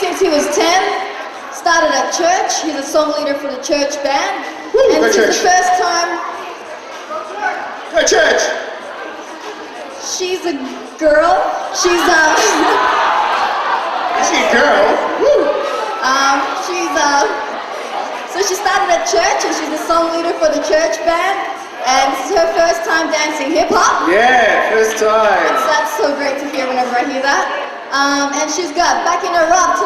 since he was 10. Started at church. He's a song leader for the church band. Woo, and go this church. is the first time. Go church! She's a girl. She's Is she a girl? Woo! So she started at church and she's the song leader for the church band. And this is her first time dancing hip hop. Yeah, first time. That's so great to hear whenever I hear that. And she's got backing her up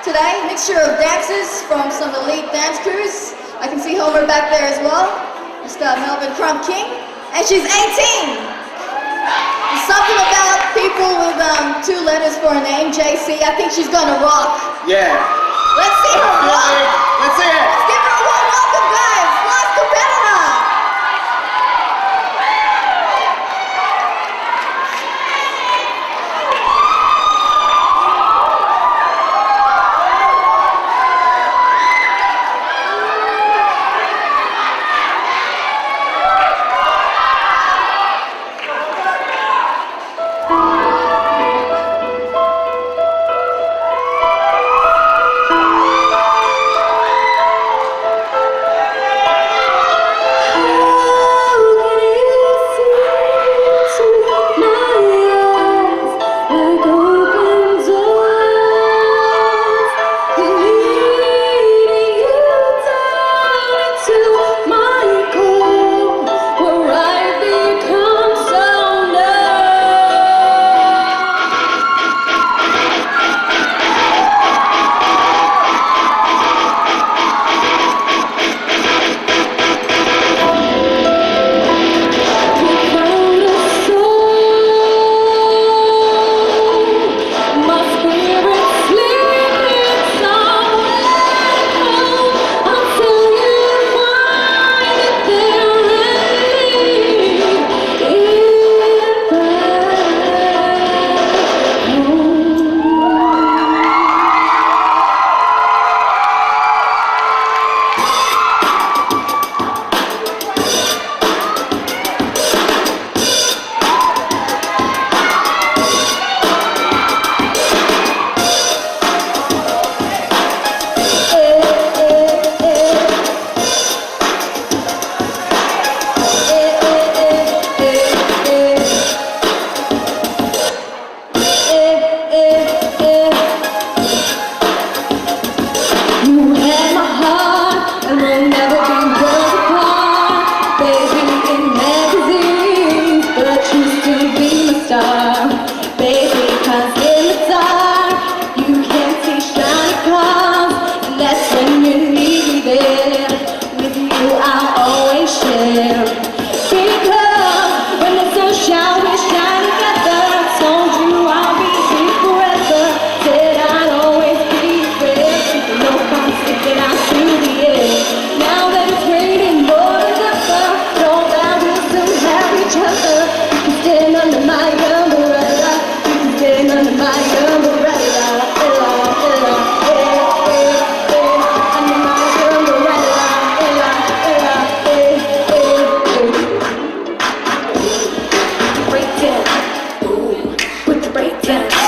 today, mixture of dancers from some elite dance crews. I can see Homer back there as well. Mr. Melvin Crump King. And she's 18. There's something about people with 2 letters for a name, JC. I think she's gonna rock. Yeah. Let's see her rock. Let's see it. Let's give her a warm welcome, guys. Last competitor. Break dance.